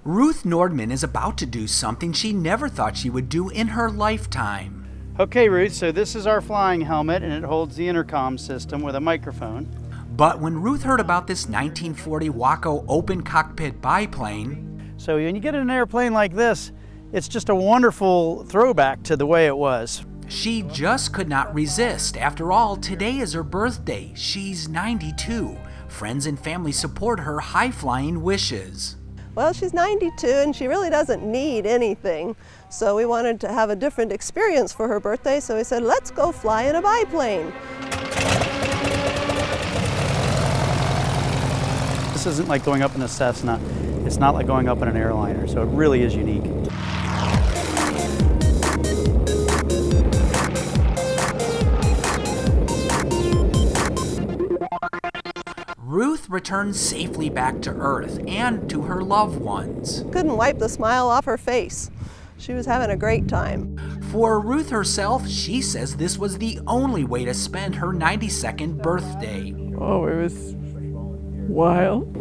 Ruth Nordman is about to do something she never thought she would do in her lifetime. Okay, Ruth, so this is our flying helmet, and it holds the intercom system with a microphone. But when Ruth heard about this 1940 WWII Open Cockpit Biplane, so when you get in an airplane like this, it's just a wonderful throwback to the way it was. she just could not resist. After all, today is her birthday. She's 92. Friends and family support her high-flying wishes. Well, she's 92 and she really doesn't need anything. So we wanted to have a different experience for her birthday, so we said, let's go fly in a biplane. This isn't like going up in a Cessna. It's not like going up in an airliner, so it really is unique. Ruth returned safely back to Earth and to her loved ones. Couldn't wipe the smile off her face. She was having a great time. For Ruth herself, she says this was the only way to spend her 92nd birthday. Oh, it was wild.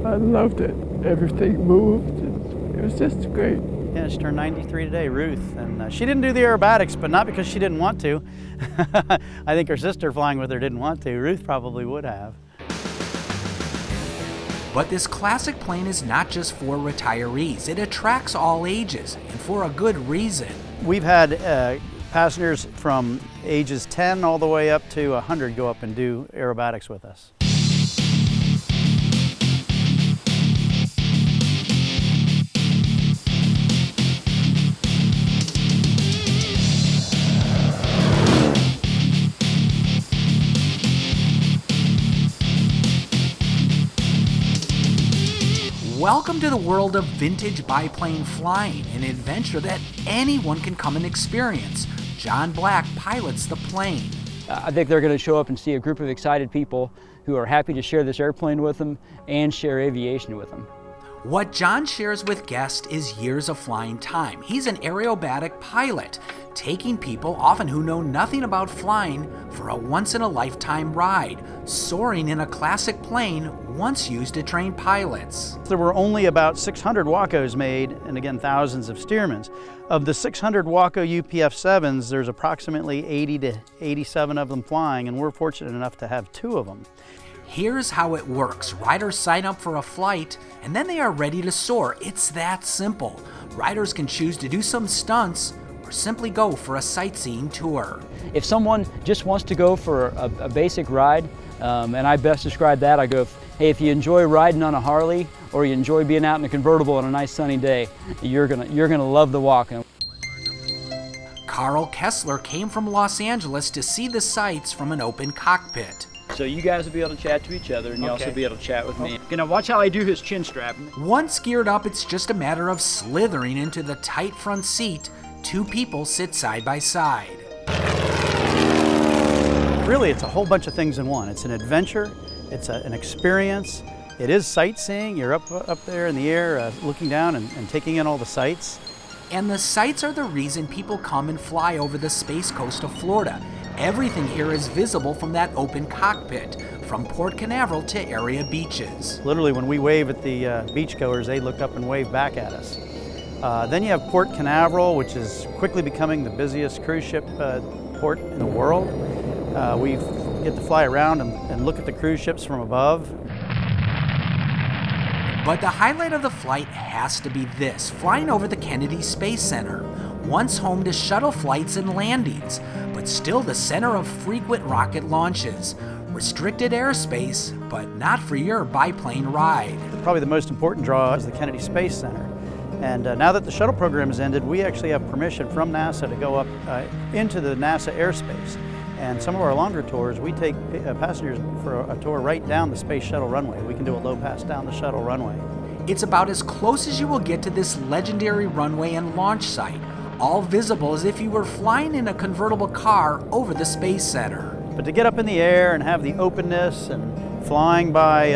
I loved it. Everything moved. It was just great. Yeah, she turned 93 today, Ruth, and she didn't do the aerobatics, but not because she didn't want to. I think her sister flying with her didn't want to. Ruth probably would have. But this classic plane is not just for retirees. It attracts all ages, and for a good reason. We've had passengers from ages 10 all the way up to 100 go up and do aerobatics with us. Welcome to the world of vintage biplane flying, an adventure that anyone can come and experience. John Black pilots the plane. I think they're going to show up and see a group of excited people who are happy to share this airplane with them and share aviation with them. What John shares with guests is years of flying time. He's an aerobatic pilot, taking people, often who know nothing about flying, for a once-in-a-lifetime ride, soaring in a classic plane once used to train pilots. There were only about 600 WACOs made, and again, thousands of Stearmans. Of the 600 WACO UPF-7s, there's approximately 80 to 87 of them flying, and we're fortunate enough to have 2 of them. Here's how it works. Riders sign up for a flight, and then they are ready to soar. It's that simple. Riders can choose to do some stunts or simply go for a sightseeing tour. If someone just wants to go for a basic ride, and I best describe that, I go, hey, if you enjoy riding on a Harley or you enjoy being out in a convertible on a nice sunny day, you're gonna love the walk. Carl Kessler came from Los Angeles to see the sights from an open cockpit. So you guys will be able to chat to each other, and you'll also be able to chat with me. You know, watch how I do his chin strap. Once geared up, it's just a matter of slithering into the tight front seat. 2 people sit side by side. Really, it's a whole bunch of things in one. It's an adventure, it's an experience, it is sightseeing. You're up there in the air looking down and taking in all the sights. And the sights are the reason people come and fly over the Space Coast of Florida. Everything here is visible from that open cockpit, from Port Canaveral to area beaches. Literally, when we wave at the beachgoers, they look up and wave back at us. Then you have Port Canaveral, which is quickly becoming the busiest cruise ship port in the world. We get to fly around and look at the cruise ships from above. But the highlight of the flight has to be this, flying over the Kennedy Space Center, once home to shuttle flights and landings, but still the center of frequent rocket launches. Restricted airspace, but not for your biplane ride. Probably the most important draw is the Kennedy Space Center. And now that the shuttle program has ended, we actually have permission from NASA to go up into the NASA airspace. And some of our longer tours, we take passengers for a tour right down the Space Shuttle runway. We can do a low pass down the shuttle runway. It's about as close as you will get to this legendary runway and launch site, all visible as if you were flying in a convertible car over the Space Center. But to get up in the air and have the openness and flying by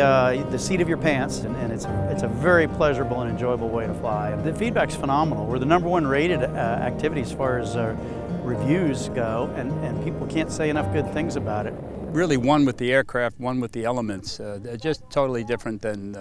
the seat of your pants, and it's a very pleasurable and enjoyable way to fly. The feedback's phenomenal. We're the #1 rated activity as far as reviews go, and people can't say enough good things about it. Really one with the aircraft, one with the elements. They're just totally different than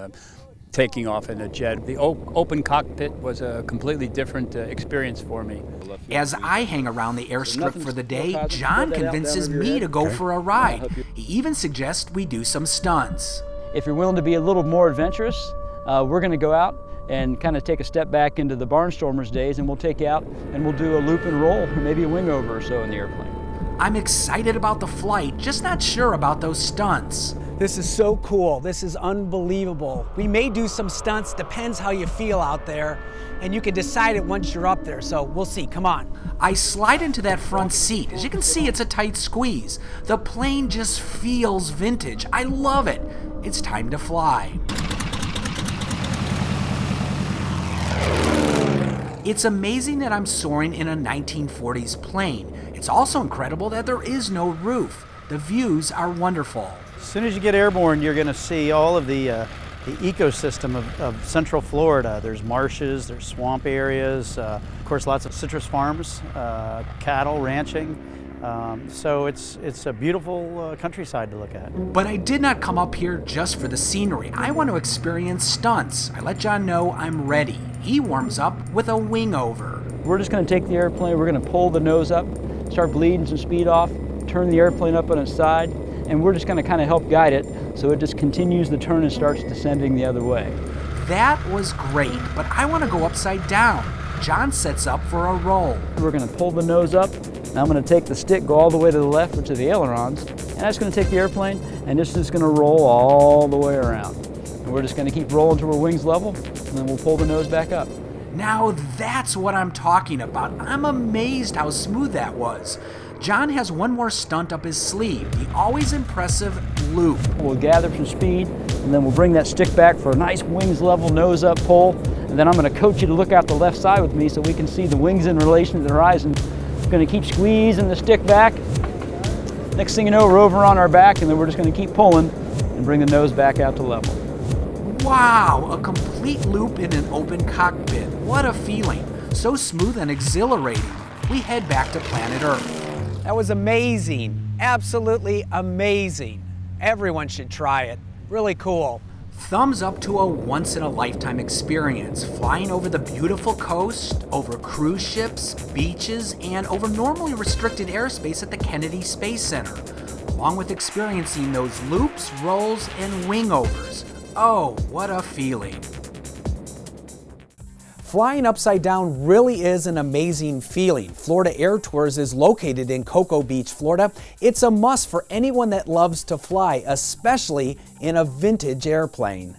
taking off in a jet. The open cockpit was a completely different experience for me. As I hang around the airstrip for the day, John convinces me to go for a ride. He even suggests we do some stunts. If you're willing to be a little more adventurous, we're going to go out and kind of take a step back into the barnstormers days, and we'll take you out and we'll do a loop and roll, or maybe a wing over or so in the airplane. I'm excited about the flight, just not sure about those stunts. This is so cool. This is unbelievable. We may do some stunts, depends how you feel out there, and you can decide it once you're up there, so we'll see. Come on. I slide into that front seat. As you can see, it's a tight squeeze. The plane just feels vintage. I love it. It's time to fly. It's amazing that I'm soaring in a 1940s plane. It's also incredible that there is no roof. The views are wonderful. As soon as you get airborne, you're going to see all of the ecosystem of Central Florida. There's marshes, there's swamp areas, of course lots of citrus farms, cattle, ranching. So it's a beautiful countryside to look at. But I did not come up here just for the scenery. I want to experience stunts. I let John know I'm ready. He warms up with a wing over. We're just going to take the airplane, we're going to pull the nose up, start bleeding some speed off, turn the airplane up on its side, and we're just going to kind of help guide it so it just continues the turn and starts descending the other way. That was great, but I want to go upside down. John sets up for a roll. We're going to pull the nose up. Now I'm going to take the stick, go all the way to the left or to the ailerons, and that's going to take the airplane, and this is going to roll all the way around. And we're just going to keep rolling till we're wings level, and then we'll pull the nose back up. Now that's what I'm talking about. I'm amazed how smooth that was. John has one more stunt up his sleeve, the always impressive loop. We'll gather some speed, and then we'll bring that stick back for a nice wings level, nose up pull, and then I'm going to coach you to look out the left side with me so we can see the wings in relation to the horizon. We're going to keep squeezing the stick back. Next thing you know, we're over on our back, and then we're just going to keep pulling and bring the nose back out to level. Wow, a complete loop in an open cockpit. What a feeling. So smooth and exhilarating. We head back to planet Earth. That was amazing, absolutely amazing. Everyone should try it, really cool. Thumbs up to a once-in-a-lifetime experience, flying over the beautiful coast, over cruise ships, beaches, and over normally restricted airspace at the Kennedy Space Center, along with experiencing those loops, rolls, and wingovers. Oh, what a feeling. Flying upside down really is an amazing feeling. Florida Air Tours is located in Cocoa Beach, Florida. It's a must for anyone that loves to fly, especially in a vintage airplane.